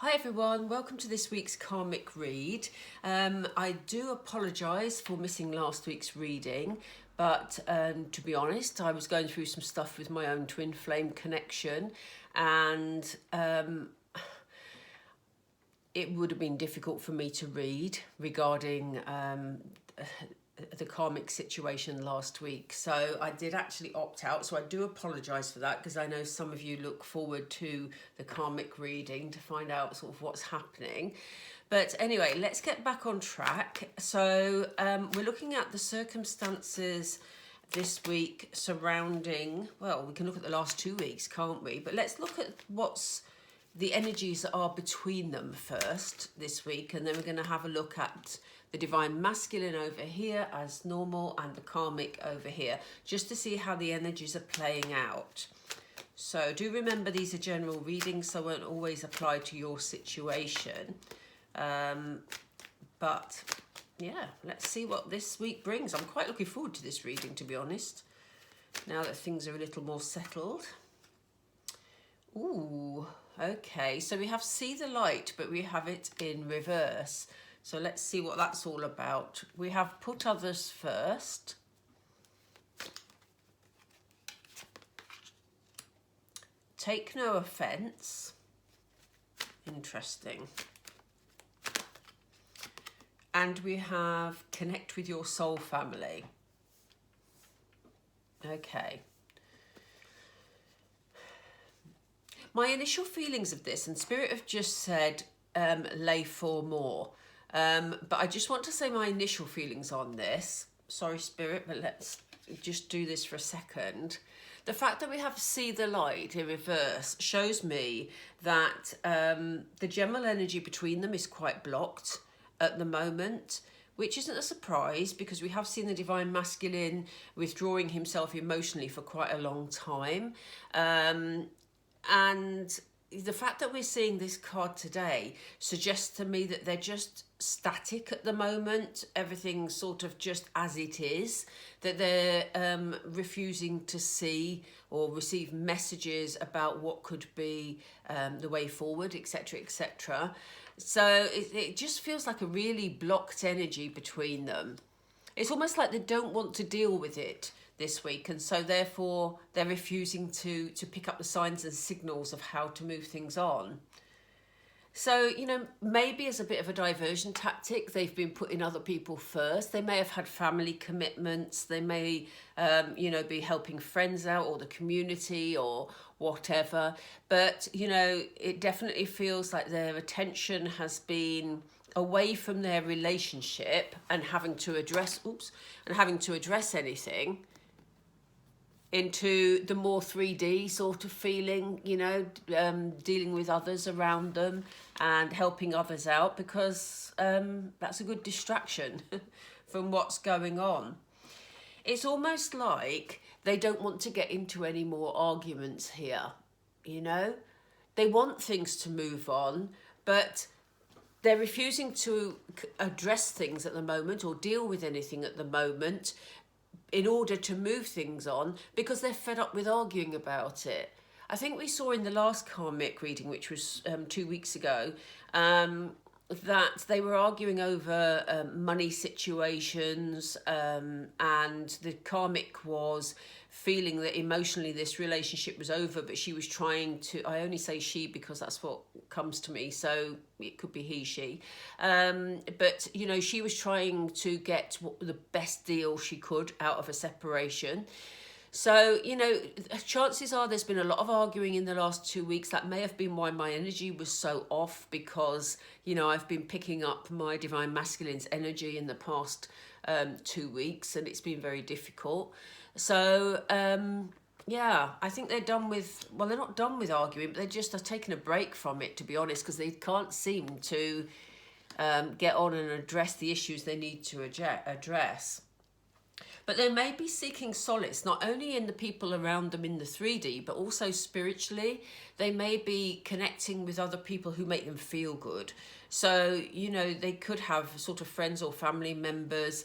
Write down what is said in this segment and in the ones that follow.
Hi everyone, welcome to this week's Karmic read. I do apologise for missing last week's reading, but to be honest, I was going through some stuff with my own twin flame connection, and it would have been difficult for me to read regarding the karmic situation last week. So I did actually opt out. So I do apologise for that, because I know some of you look forward to the karmic reading to find out sort of what's happening. But anyway, let's get back on track. So we're looking at the circumstances this week surrounding, well, we can look at the last 2 weeks, can't we? But let's look at what's the energies that are between them first this week, and then we're going to have a look at the divine masculine over here as normal and the karmic over here, just to see how the energies are playing out. So do remember, these are general readings, so won't always apply to your situation. But yeah, let's see what this week brings. I'm quite looking forward to this reading, to be honest, now that things are a little more settled. Ooh, okay, so we have see the light, but we have it in reverse. So let's see what that's all about. We have put others first. Take no offence. Interesting. And we have connect with your soul family. Okay. My initial feelings of this, and Spirit have just said lay for more. But I just want to say my initial feelings on this. Sorry, Spirit, but let's just do this for a second. The fact that we have see the light in reverse shows me that the general energy between them is quite blocked at the moment, which isn't a surprise, because we have seen the divine masculine withdrawing himself emotionally for quite a long time. And the fact that we're seeing this card today suggests to me that they're just static at the moment. Everything's sort of just as it is, that they're refusing to see or receive messages about what could be the way forward, etc., etc. So it just feels like a really blocked energy between them. It's almost like they don't want to deal with it this week, and so therefore they're refusing to pick up the signs and signals of how to move things on. So, you know, maybe as a bit of a diversion tactic, they've been putting other people first. They may have had family commitments. They may, you know, be helping friends out or the community or whatever. But, you know, it definitely feels like their attention has been away from their relationship and having to address anything, into the more 3D sort of feeling, you know, dealing with others around them and helping others out, because that's a good distraction from what's going on. It's almost like they don't want to get into any more arguments here, you know. They want things to move on, but they're refusing to address things at the moment or deal with anything at the moment in order to move things on, because they're fed up with arguing about it. I think we saw in the last karmic reading, which was 2 weeks ago, that they were arguing over money situations, and the karmic was feeling that emotionally this relationship was over, but she was trying to, I only say she because that's what comes to me, so it could be he, she, but you know, she was trying to get the best deal she could out of a separation. So, you know, chances are there's been a lot of arguing in the last 2 weeks. That may have been why my energy was so off, because, you know, I've been picking up my divine masculine's energy in the past 2 weeks, and it's been very difficult. So, yeah, I think they're done with, well, they're not done with arguing, but they just are taking a break from it, to be honest, because they can't seem to get on and address the issues they need to address. But they may be seeking solace not only in the people around them in the 3D, but also spiritually. They may be connecting with other people who make them feel good. So, you know, they could have sort of friends or family members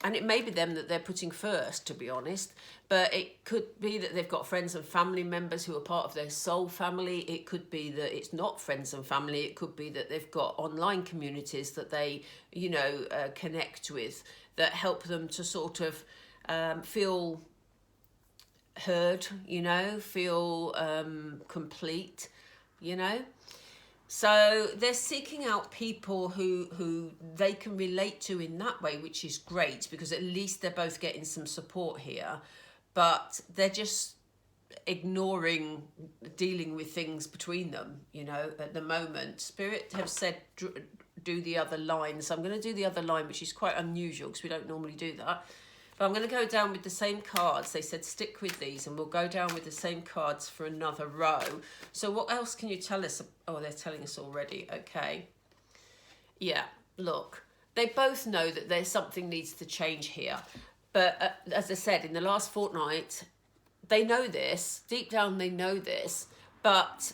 And it may be them that they're putting first, to be honest, but it could be that they've got friends and family members who are part of their soul family. It could be that it's not friends and family. It could be that they've got online communities that they, you know, connect with, that help them to sort of feel heard, you know, feel complete, you know. So they're seeking out people who they can relate to in that way, which is great, because at least they're both getting some support here. But they're just ignoring dealing with things between them, you know, at the moment. Spirit have said do the other line. So I'm going to do the other line, which is quite unusual because we don't normally do that. But I'm going to go down with the same cards. They said stick with these, and we'll go down with the same cards for another row. So what else can you tell us? Oh, they're telling us already. Okay. Yeah, look. They both know that there's something needs to change here. But as I said, in the last fortnight, they know this. Deep down, they know this. But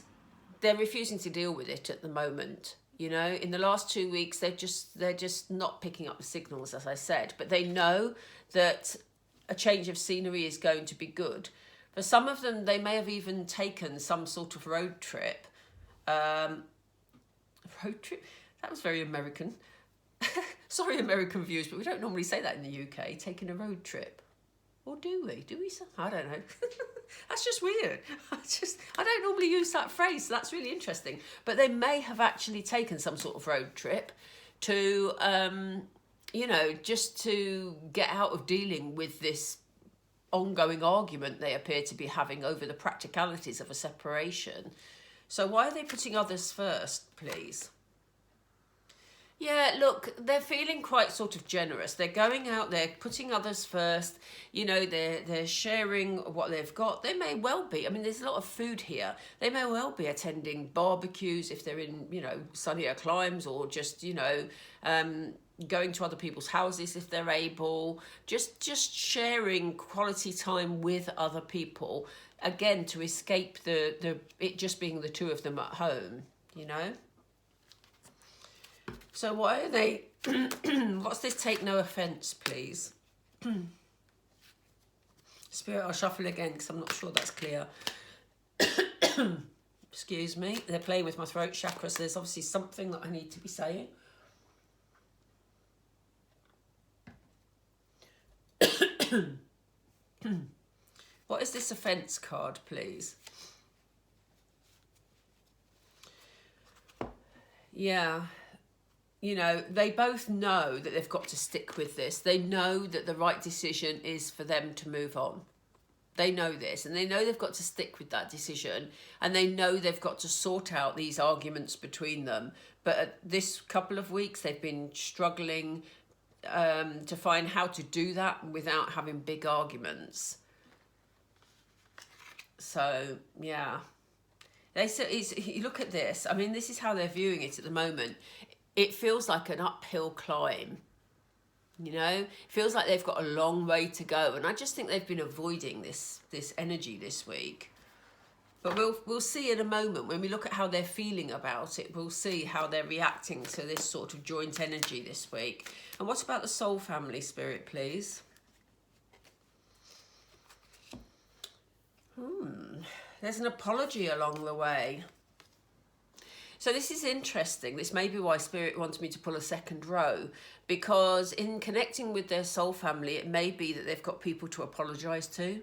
they're refusing to deal with it at the moment. You know, in the last 2 weeks, they're just not picking up the signals, as I said. But they know that a change of scenery is going to be good. For some of them, they may have even taken some sort of road trip. Road trip? That was very American. Sorry, American viewers, but we don't normally say that in the UK, taking a road trip. Or do we? Do we? I don't know. That's just weird. I don't normally use that phrase, so that's really interesting. But they may have actually taken some sort of road trip to, you know, just to get out of dealing with this ongoing argument they appear to be having over the practicalities of a separation. So why are they putting others first, please? Yeah, look, they're feeling quite sort of generous. They're going out there, putting others first. You know, they're sharing what they've got. They may well be. I mean, there's a lot of food here. They may well be attending barbecues if they're in, you know, sunnier climes, or just, you know, going to other people's houses if they're able. Just sharing quality time with other people. Again, to escape it just being the two of them at home, you know. So why are they, what's this take no offence, please? Spirit, I'll shuffle again because I'm not sure that's clear. Excuse me. They're playing with my throat chakra, so there's obviously something that I need to be saying. What is this offence card, please? Yeah. You know, they both know that they've got to stick with this. They know that the right decision is for them to move on. They know this, and they know they've got to stick with that decision, and they know they've got to sort out these arguments between them. But at this couple of weeks, they've been struggling to find how to do that without having big arguments. So, yeah. They say, you look at this. I mean, this is how they're viewing it at the moment. It feels like an uphill climb, you know. It feels like they've got a long way to go, and I just think they've been avoiding this energy this week. But we'll see in a moment when we look at how they're feeling about it. We'll see how they're reacting to this sort of joint energy this week. And what about the soul family, Spirit, please? There's an apology along the way. So this is interesting. This may be why Spirit wants me to pull a second row, because in connecting with their soul family, it may be that they've got people to apologise to.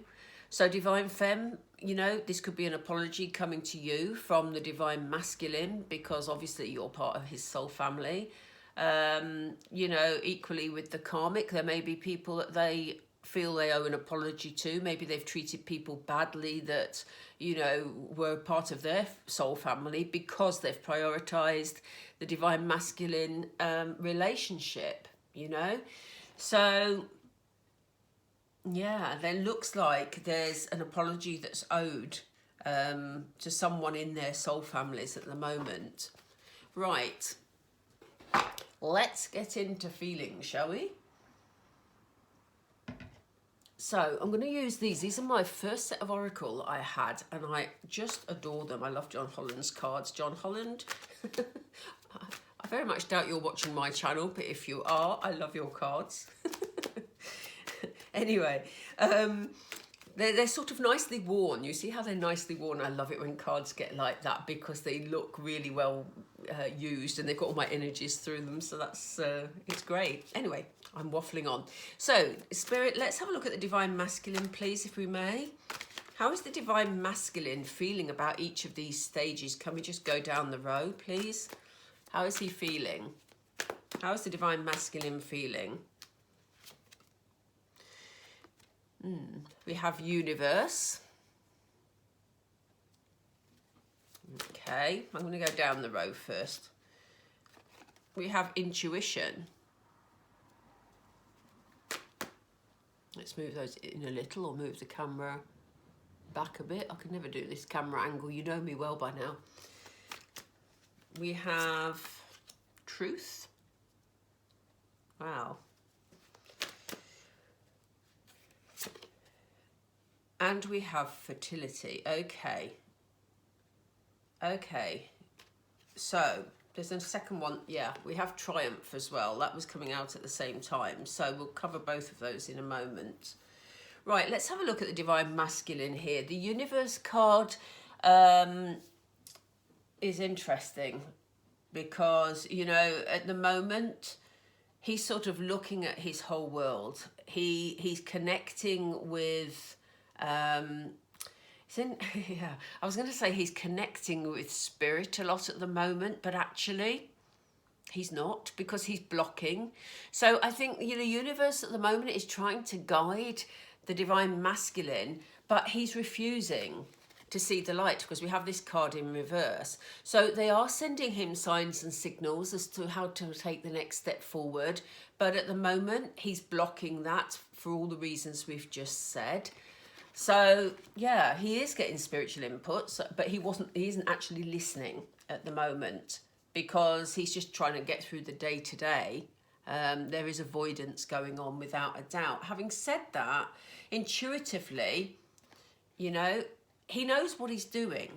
So Divine Femme, you know, this could be an apology coming to you from the Divine Masculine, because obviously you're part of his soul family. You know, equally with the Karmic, there may be people that they feel they owe an apology to. Maybe they've treated people badly that, you know, were part of their soul family because they've prioritised the Divine Masculine relationship, you know. So, yeah, there looks like there's an apology that's owed to someone in their soul families at the moment. Right. Let's get into feelings, shall we? So I'm going to use these. These are my first set of Oracle I had, and I just adore them. I love John Holland's cards. John Holland, I very much doubt you're watching my channel, but if you are, I love your cards. Anyway, they're sort of nicely worn. You see how they're nicely worn? I love it when cards get like that because they look really well used and they've got all my energies through them. So that's, it's great. Anyway, I'm waffling on. So, Spirit, let's have a look at the Divine Masculine, please, if we may. How is the Divine Masculine feeling about each of these stages? Can we just go down the row, please? How is he feeling? How is the Divine Masculine feeling? We have Universe. Okay, I'm going to go down the row first. We have Intuition. Let's move those in a little, or move the camera back a bit. I can never do this camera angle. You know me well by now. We have Truth. Wow. And we have Fertility. Okay. Okay. So there's a second one. Yeah, we have Triumph as well. That was coming out at the same time. So we'll cover both of those in a moment. Right, let's have a look at the Divine Masculine here. The Universe card is interesting because, you know, at the moment, he's sort of looking at his whole world. He's connecting with... yeah, I was going to say he's connecting with spirit a lot at the moment, but actually he's not, because he's blocking. So I think, you know, the universe at the moment is trying to guide the Divine Masculine, but he's refusing to see the light because we have this card in reverse. So they are sending him signs and signals as to how to take the next step forward. But at the moment, he's blocking that for all the reasons we've just said. So yeah, he is getting spiritual inputs, but he isn't actually listening at the moment because he's just trying to get through the day to day. There is avoidance going on without a doubt. Having said that, intuitively, you know, he knows what he's doing.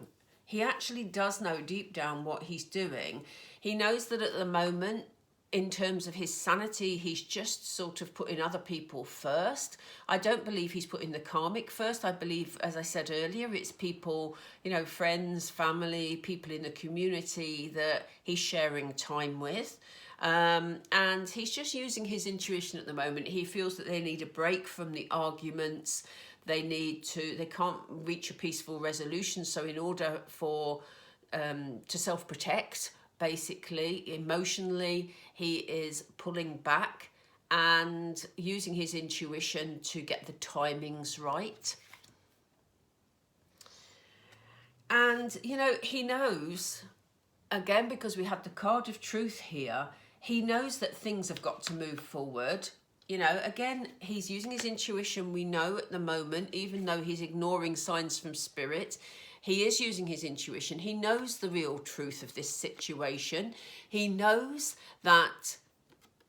He actually does know deep down what he's doing. He knows that at the moment, in terms of his sanity, he's just sort of putting other people first. I don't believe he's putting the karmic first. I believe, as I said earlier, it's people, you know, friends, family, people in the community that he's sharing time with. And he's just using his intuition at the moment. He feels that they need a break from the arguments. They can't reach a peaceful resolution. So in order for to self-protect, basically, emotionally, he is pulling back and using his intuition to get the timings right. And, you know, he knows, again, because we have the card of Truth here, he knows that things have got to move forward. You know, again, he's using his intuition, we know at the moment, even though he's ignoring signs from spirit. He is using his intuition. He knows the real truth of this situation. He knows that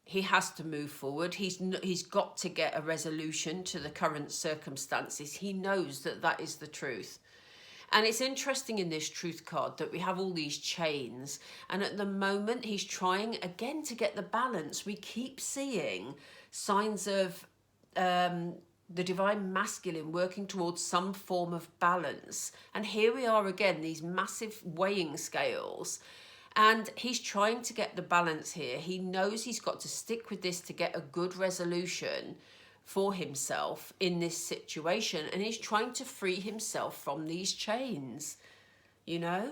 he has to move forward. He's got to get a resolution to the current circumstances. He knows that that is the truth. And it's interesting in this Truth card that we have all these chains. And at the moment, he's trying again to get the balance. We keep seeing signs of the Divine Masculine working towards some form of balance. And here we are again, these massive weighing scales. And he's trying to get the balance here. He knows he's got to stick with this to get a good resolution for himself in this situation. And he's trying to free himself from these chains, you know?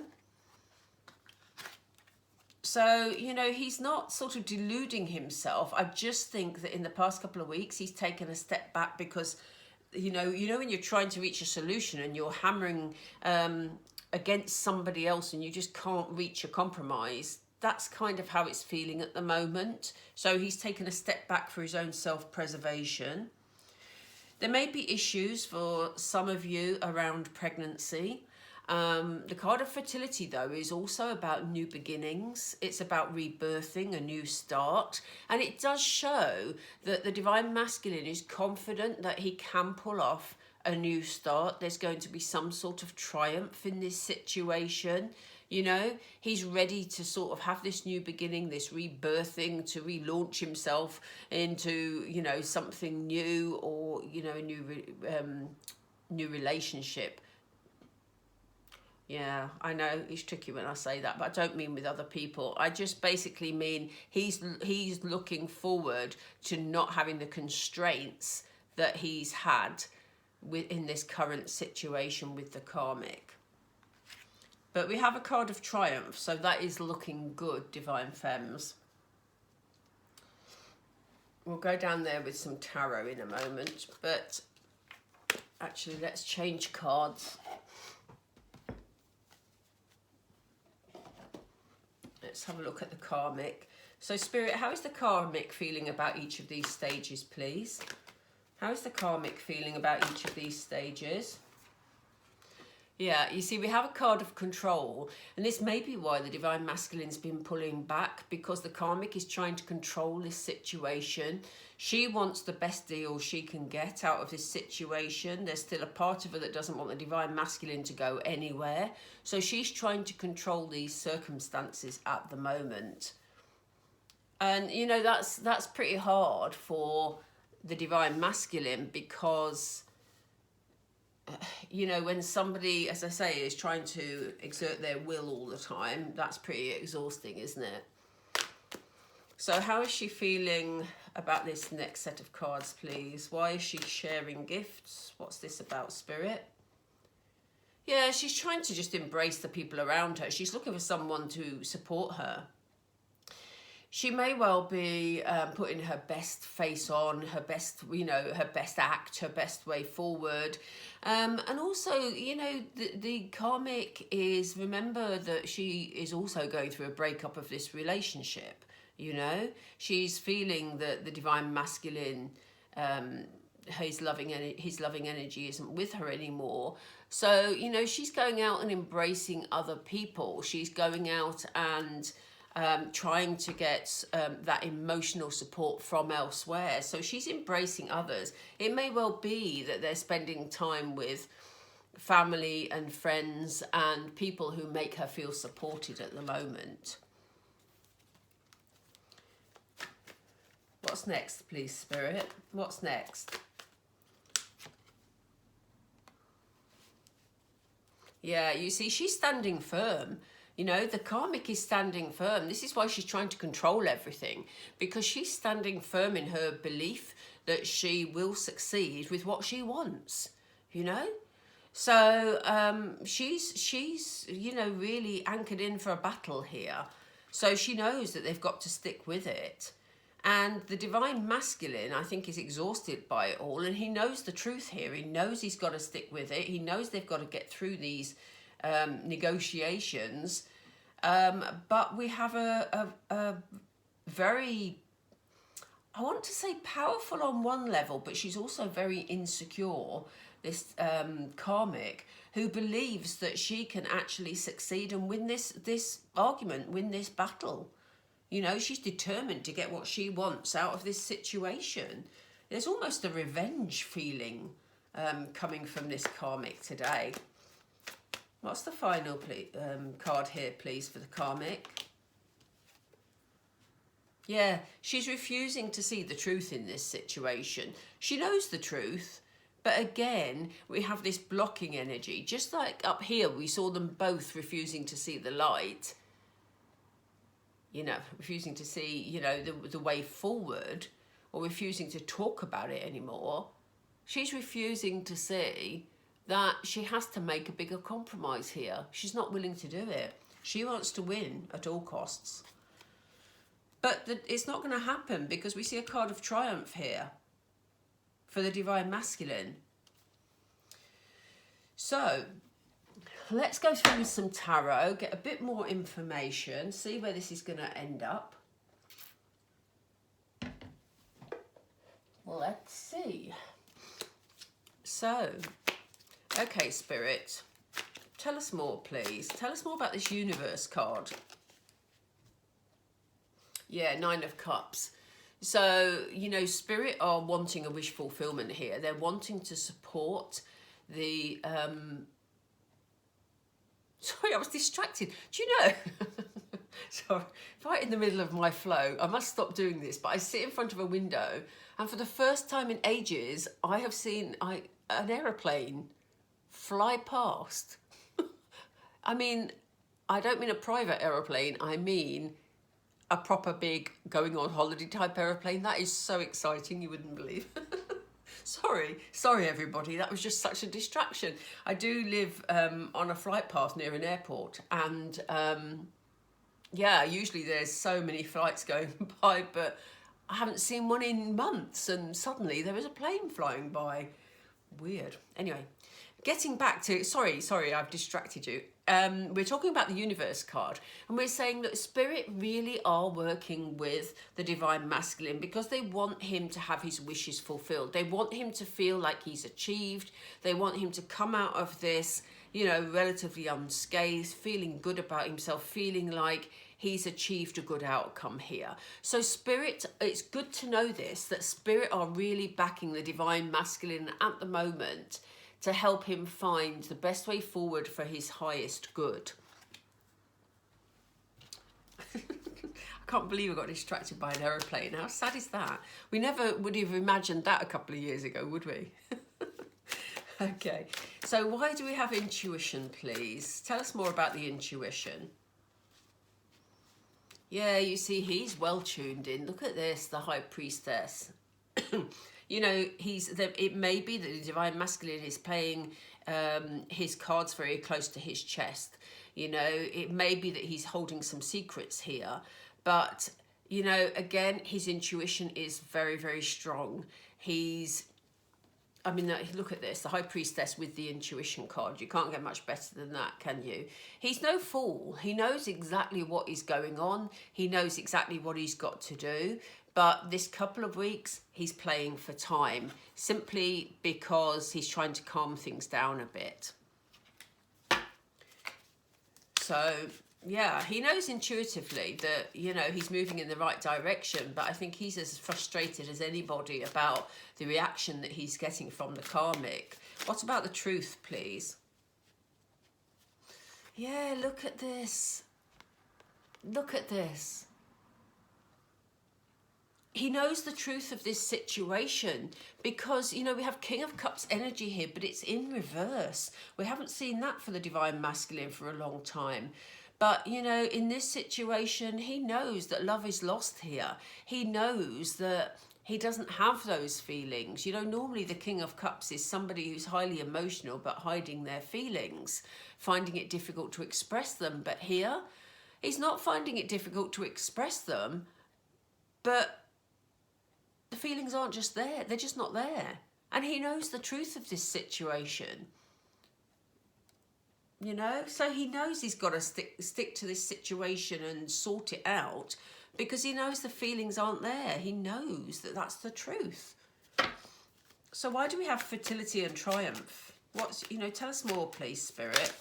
So, you know, he's not sort of deluding himself. I just think that in the past couple of weeks, he's taken a step back because, you know, when you're trying to reach a solution and you're hammering against somebody else and you just can't reach a compromise, that's kind of how it's feeling at the moment. So he's taken a step back for his own self-preservation. There may be issues for some of you around pregnancy. The card of Fertility, though, is also about new beginnings. It's about rebirthing, a new start. And it does show that the Divine Masculine is confident that he can pull off a new start. There's going to be some sort of triumph in this situation. You know, he's ready to sort of have this new beginning, this rebirthing, to relaunch himself into, you know, something new, or, you know, a new relationship. Yeah, I know it's tricky when I say that, but I don't mean with other people. I just basically mean he's looking forward to not having the constraints that he's had in this current situation with the karmic. But we have a card of triumph, so that is looking good, Divine Femmes. We'll go down there with some tarot in a moment, but actually let's change cards. Let's have a look at the karmic. So Spirit, how is the karmic feeling about each of these stages, please? How is the karmic feeling about each of these stages? Yeah, you see, we have a card of control, and this may be why the Divine Masculine's been pulling back, because the karmic is trying to control this situation. She wants the best deal she can get out of this situation. There's still a part of her that doesn't want the Divine Masculine to go anywhere. So she's trying to control these circumstances at the moment. And, you know, that's pretty hard for the Divine Masculine, because you know, when somebody, as I say, is trying to exert their will all the time, that's pretty exhausting, isn't it? So how is she feeling about this next set of cards, please? Why is she sharing gifts? What's this about, Spirit? Yeah, she's trying to just embrace the people around her. She's looking for someone to support her. She may well be putting her best face on, her best, you know, her best act, her best way forward. And also, you know, the karmic is, remember that she is also going through a breakup of this relationship, you know. She's feeling that the Divine Masculine, his loving energy isn't with her anymore. So, you know, she's going out and embracing other people. She's going out and trying to get that emotional support from elsewhere. So she's embracing others. It may well be that they're spending time with family and friends and people who make her feel supported at the moment. What's next, please, Spirit? What's next? Yeah, you see, she's standing firm. You know, the karmic is standing firm. This is why she's trying to control everything, because she's standing firm in her belief that she will succeed with what she wants, you know? So she's, you know, really anchored in for a battle here. So she knows that they've got to stick with it. And the Divine Masculine, I think, is exhausted by it all. And he knows the truth here. He knows he's got to stick with it. He knows they've got to get through these negotiations. But we have a very, I want to say powerful on one level, but she's also very insecure, this karmic, who believes that she can actually succeed and win this argument, win this battle. You know, she's determined to get what she wants out of this situation. There's almost a revenge feeling coming from this karmic today. What's the final card here, please, for the karmic? Yeah, she's refusing to see the truth in this situation. She knows the truth, but again, we have this blocking energy. Just like up here, we saw them both refusing to see the light. You know, refusing to see, you know, the way forward, or refusing to talk about it anymore. She's refusing to see that she has to make a bigger compromise here. She's not willing to do it. She wants to win at all costs. But it's not going to happen, because we see a card of triumph here for the Divine Masculine. So let's go through some tarot, get a bit more information, see where this is going to end up. Let's see. So, okay, Spirit, tell us more, please. Tell us more about this Universe card. Yeah, 9 of Cups. So, you know, Spirit are wanting a wish fulfillment here. They're wanting to support the Sorry, I was distracted. Do you know? Sorry, right in the middle of my flow. I must stop doing this, but I sit in front of a window, and for the first time in ages, I have seen an aeroplane fly past. I mean, I don't mean a private aeroplane, I mean a proper big going on holiday type aeroplane. That is so exciting, you wouldn't believe. Sorry everybody, that was just such a distraction. I do live on a flight path near an airport, and yeah, usually there's so many flights going by, but I haven't seen one in months, and suddenly there was a plane flying by. Weird. Anyway, getting back to, sorry, I've distracted you. We're talking about the universe card, and we're saying that spirit really are working with the divine masculine because they want him to have his wishes fulfilled. They want him to feel like he's achieved. They want him to come out of this, you know, relatively unscathed, feeling good about himself, feeling like he's achieved a good outcome here. So spirit, it's good to know this, that spirit are really backing the divine masculine at the moment to help him find the best way forward for his highest good. I can't believe I got distracted by an aeroplane. How sad is that? We never would have imagined that a couple of years ago, would we? Okay, so why do we have intuition, please? Tell us more about the intuition. Yeah, you see, he's well tuned in. Look at this, the High Priestess. You know, it may be that the divine masculine is playing his cards very close to his chest. You know, it may be that he's holding some secrets here. But, you know, again, his intuition is very, very strong. I mean, look at this, the High Priestess with the intuition card. You can't get much better than that, can you? He's no fool. He knows exactly what is going on. He knows exactly what he's got to do. But this couple of weeks, he's playing for time, simply because he's trying to calm things down a bit. So, yeah, he knows intuitively that, you know, he's moving in the right direction, but I think he's as frustrated as anybody about the reaction that he's getting from the karmic. What about the truth, please? Yeah, look at this. Look at this. He knows the truth of this situation because, you know, we have King of Cups energy here, but it's in reverse. We haven't seen that for the divine masculine for a long time. But, you know, in this situation, he knows that love is lost here. He knows that he doesn't have those feelings. You know, normally the King of Cups is somebody who's highly emotional but hiding their feelings, finding it difficult to express them. But here, he's not finding it difficult to express them, but the feelings aren't just there. They're just not there. And he knows the truth of this situation. You know, so he knows he's got to stick to this situation and sort it out because he knows the feelings aren't there. He knows that that's the truth. So why do we have fertility and triumph? You know, tell us more, please, Spirit.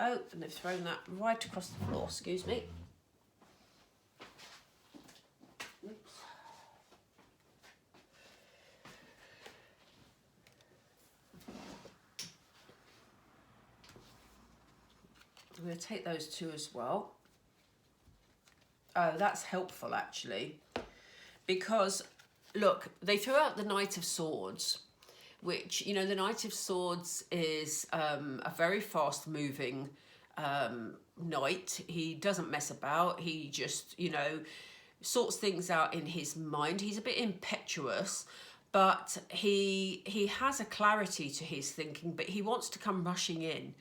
Oh, and they've thrown that right across the floor. Excuse me. I'm going to take those two as well. Oh, that's helpful, actually. Because, look, they threw out the Knight of Swords, which, you know, the Knight of Swords is a very fast-moving knight. He doesn't mess about. He just, you know, sorts things out in his mind. He's a bit impetuous, but he has a clarity to his thinking, but he wants to come rushing in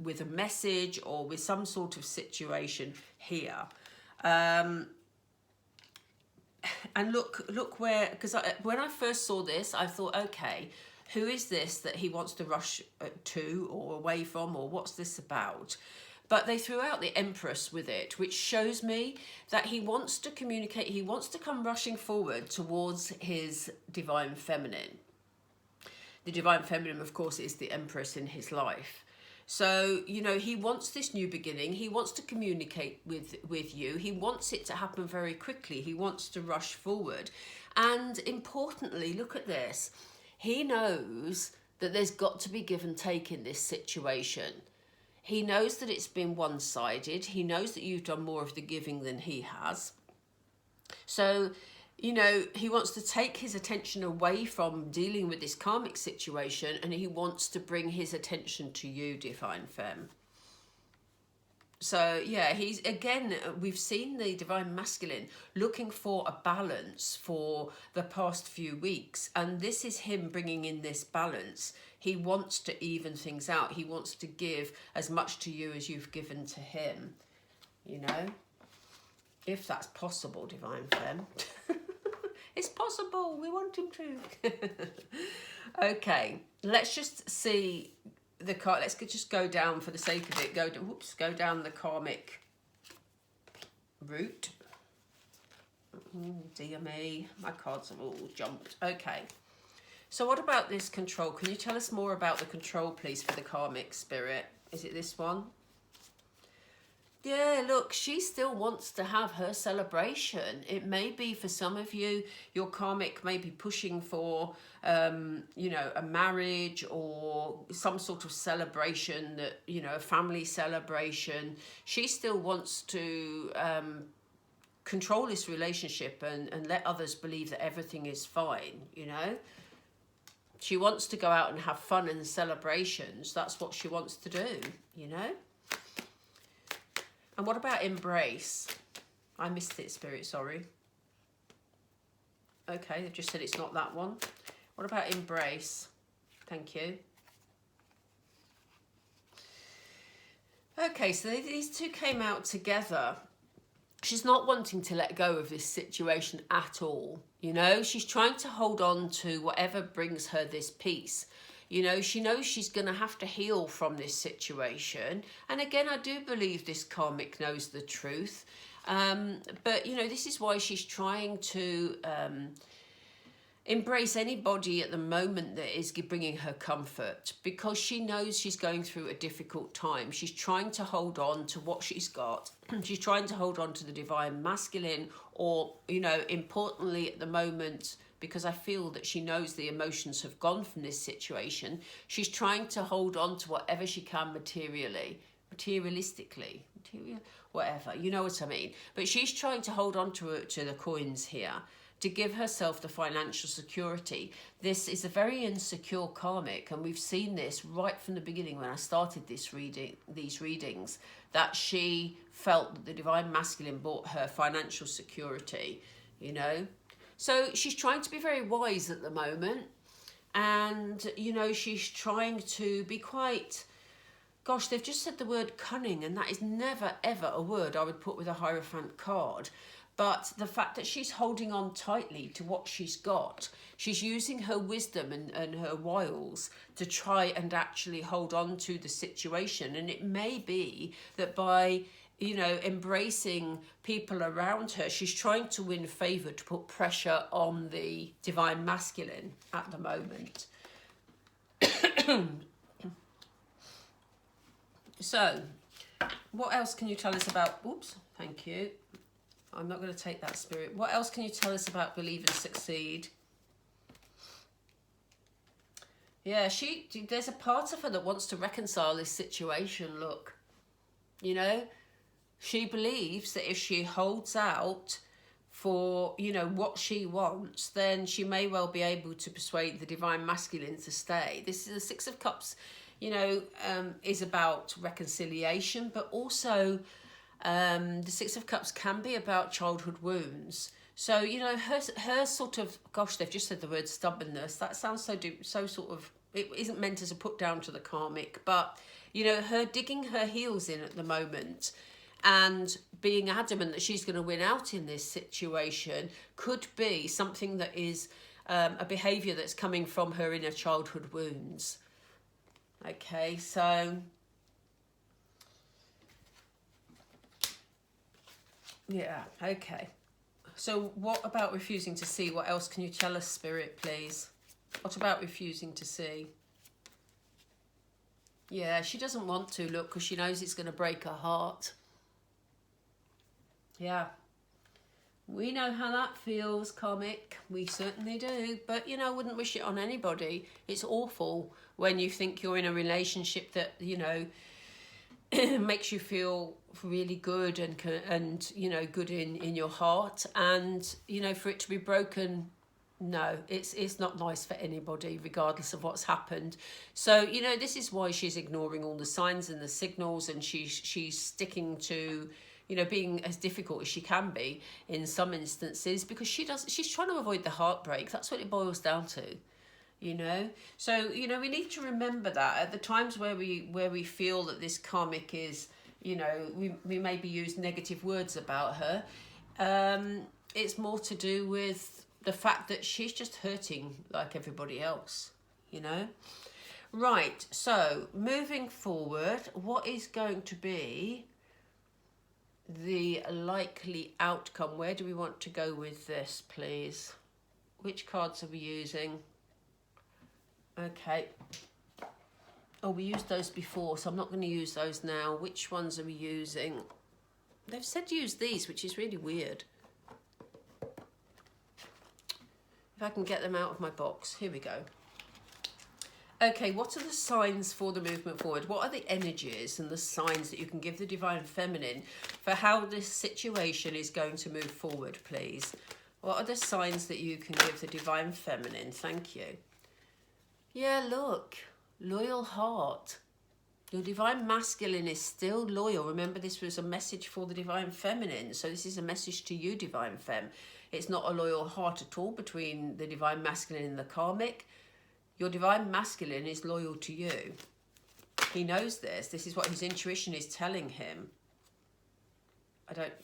with a message or with some sort of situation here. And look where, because when I first saw this, I thought, okay, who is this that he wants to rush to or away from, or what's this about? But they threw out the Empress with it, which shows me that he wants to communicate, he wants to come rushing forward towards his divine feminine. The divine feminine, of course, is the Empress in his life. So, you know, he wants this new beginning. He wants to communicate with you. He wants it to happen very quickly. He wants to rush forward. And importantly, look at this. He knows that there's got to be give and take in this situation. He knows that it's been one-sided. He knows that you've done more of the giving than he has. So, you know, he wants to take his attention away from dealing with this karmic situation, and he wants to bring his attention to you, Divine Femme. So, yeah, he's, again, we've seen the Divine Masculine looking for a balance for the past few weeks. And this is him bringing in this balance. He wants to even things out. He wants to give as much to you as you've given to him, you know, if that's possible, Divine Femme. It's possible. We want him to. Okay, let's just see the card. Let's just go down for the sake of it. Go down the karmic route. Dear me, my cards have all jumped. Okay. So what about this control? Can you tell us more about the control, please, for the karmic spirit? Is it this one? Yeah, look, she still wants to have her celebration. It may be for some of you, your karmic may be pushing for, you know, a marriage or some sort of celebration that, you know, a family celebration. She still wants to control this relationship and let others believe that everything is fine, you know. She wants to go out and have fun and celebrations. That's what she wants to do, you know. And what about embrace? I missed it, Spirit, sorry. Okay, they've just said it's not that one. What about embrace? Thank you. Okay, so these two came out together. She's not wanting to let go of this situation at all. You know, she's trying to hold on to whatever brings her this peace. You know, she knows she's going to have to heal from this situation. And again, I do believe this karmic knows the truth. But, you know, this is why she's trying to embrace anybody at the moment that is bringing her comfort, because she knows she's going through a difficult time. She's trying to hold on to what she's got. She's trying to hold on to the Divine Masculine, or, you know, importantly at the moment, because I feel that she knows the emotions have gone from this situation, she's trying to hold on to whatever she can materialistically, whatever, you know what I mean. But she's trying to hold on to the coins here, to give herself the financial security. This is a very insecure karmic, and we've seen this right from the beginning when I started these readings, that she felt that the Divine Masculine brought her financial security, you know. So she's trying to be very wise at the moment, and, you know, she's trying to be quite, gosh, they've just said the word cunning, and that is never, ever a word I would put with a Hierophant card. But the fact that she's holding on tightly to what she's got, she's using her wisdom and her wiles to try and actually hold on to the situation. And it may be that by, you know, embracing people around her, she's trying to win favour, to put pressure on the Divine Masculine at the moment. So, what else can you tell us about... Oops, thank you. I'm not going to take that, Spirit. What else can you tell us about Believe and Succeed? Yeah, there's a part of her that wants to reconcile this situation, look. You know, she believes that if she holds out for, you know, what she wants, then she may well be able to persuade the Divine Masculine to stay. This is the Six of Cups, you know, is about reconciliation, but also... the Six of Cups can be about childhood wounds. So, you know, her sort of, gosh, they've just said the word stubbornness. That sounds so sort of, it isn't meant as a put down to the karmic, but, you know, her digging her heels in at the moment and being adamant that she's going to win out in this situation could be something that is a behaviour that's coming from her inner childhood wounds. Okay, so... yeah, okay. So what about refusing to see? What else can you tell us, Spirit, please? What about refusing to see? Yeah, she doesn't want to, look, because she knows it's going to break her heart. Yeah. We know how that feels, Karmic. We certainly do. But, you know, I wouldn't wish it on anybody. It's awful when you think you're in a relationship that, you know, makes you feel really good and you know, good in your heart. And, you know, for it to be broken, no, it's not nice for anybody, regardless of what's happened. So, you know, this is why she's ignoring all the signs and the signals, and she's sticking to, you know, being as difficult as she can be in some instances, because she's trying to avoid the heartbreak. That's what it boils down to, you know. So, you know, we need to remember that at the times where we feel that this karmic is, you know, we maybe use negative words about her. It's more to do with the fact that she's just hurting like everybody else, you know. Right, so moving forward, what is going to be the likely outcome? Where do we want to go with this, please? Which cards are we using? Okay. Oh, we used those before, so I'm not going to use those now. Which ones are we using? They've said use these, which is really weird. If I can get them out of my box. Here we go. Okay, what are the signs for the movement forward? What are the energies and the signs that you can give the Divine Feminine for how this situation is going to move forward, please? What are the signs that you can give the Divine Feminine? Thank you. Yeah, look. Loyal heart. Your Divine Masculine is still loyal. Remember, this was a message for the Divine Feminine. So this is a message to you, Divine Femme. It's not a loyal heart at all between the Divine Masculine and the Karmic. Your Divine Masculine is loyal to you. He knows this. This is what his intuition is telling him.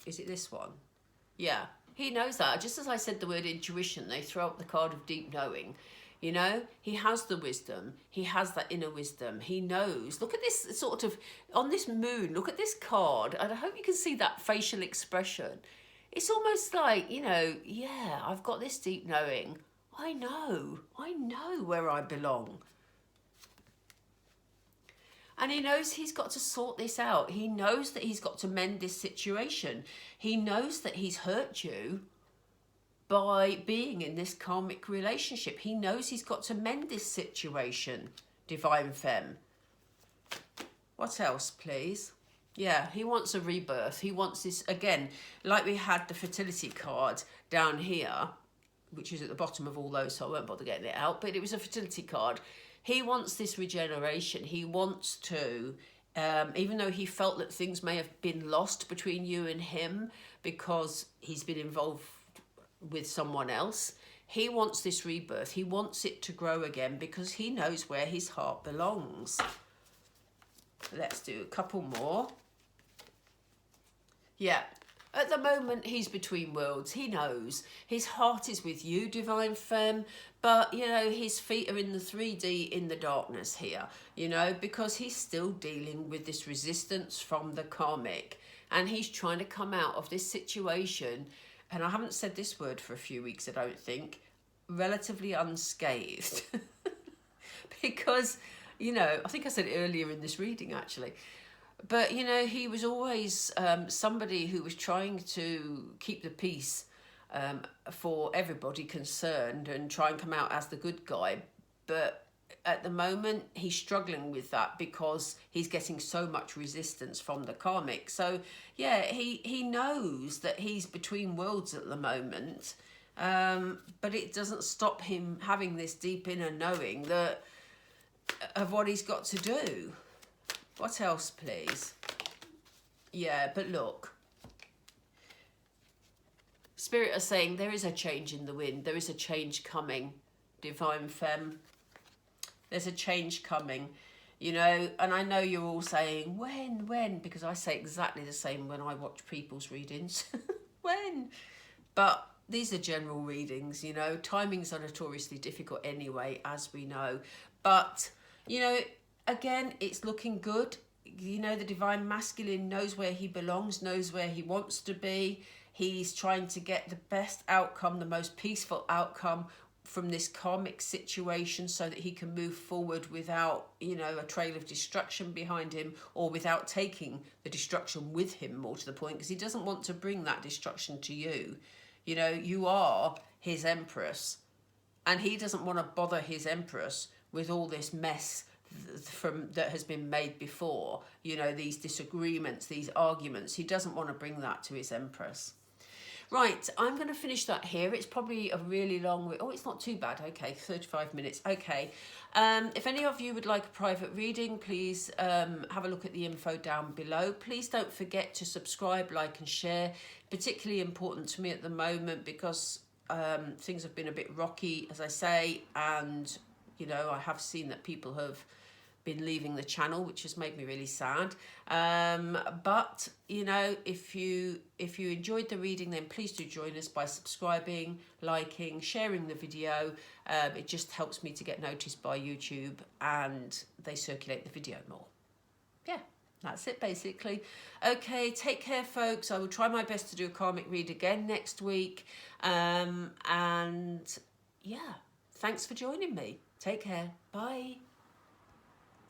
Is it this one? Yeah, he knows that. Just as I said the word intuition, they throw up the card of deep knowing. You know, he has the wisdom. He has that inner wisdom. He knows. Look at this sort of, on this moon, look at this card. And I hope you can see that facial expression. It's almost like, you know, yeah, I've got this deep knowing. I know where I belong. And he knows he's got to sort this out. He knows that he's got to mend this situation. He knows that he's hurt you by being in this karmic relationship. He knows he's got to mend this situation, Divine Femme. What else, please? Yeah, he wants a rebirth. He wants this, again, like we had the fertility card down here, which is at the bottom of all those, so I won't bother getting it out, but it was a fertility card. He wants this regeneration. He wants to, even though he felt that things may have been lost between you and him because he's been involved with someone else, he wants this rebirth. He wants it to grow again because he knows where his heart belongs. Let's do a couple more. Yeah. At the moment, he's between worlds. He knows. His heart is with you, Divine Femme, but, you know, his feet are in the 3D in the darkness here, you know, because he's still dealing with this resistance from the karmic, and he's trying to come out of this situation, and I haven't said this word for a few weeks, I don't think, relatively unscathed. Because, you know, I think I said it earlier in this reading, actually, but, you know, he was always somebody who was trying to keep the peace for everybody concerned and try and come out as the good guy. But at the moment, he's struggling with that because he's getting so much resistance from the karmic. So, yeah, he knows that he's between worlds at the moment, but it doesn't stop him having this deep inner knowing that of what he's got to do. What else, please? Yeah, but look. Spirit are saying there is a change in the wind. There is a change coming, Divine Femme. There's a change coming, you know. And I know you're all saying, when? Because I say exactly the same when I watch people's readings. When? But these are general readings, you know. Timings are notoriously difficult anyway, as we know. But, you know, again, it's looking good. You know, the Divine Masculine knows where he belongs, knows where he wants to be. He's trying to get the best outcome, the most peaceful outcome from this karmic situation so that he can move forward without, you know, a trail of destruction behind him, or without taking the destruction with him, more to the point, because he doesn't want to bring that destruction to you. You know, you are his empress, and he doesn't want to bother his empress with all this mess from that has been made before. You know, these disagreements, these arguments. He doesn't want to bring that to his empress. Right, I'm going to finish that here. It's probably a really long... Oh, it's not too bad. Okay, 35 minutes. Okay. If any of you would like a private reading, please have a look at the info down below. Please don't forget to subscribe, like and share. Particularly important to me at the moment because things have been a bit rocky, as I say. And, you know, I have seen that people have been leaving the channel, which has made me really sad. But you know, if you enjoyed the reading, then please do join us by subscribing, liking, sharing the video. It just helps me to get noticed by YouTube, and they circulate the video more. Yeah, that's it basically. Okay, take care folks. I will try my best to do a karmic read again next week. And yeah, thanks for joining me. Take care. Bye.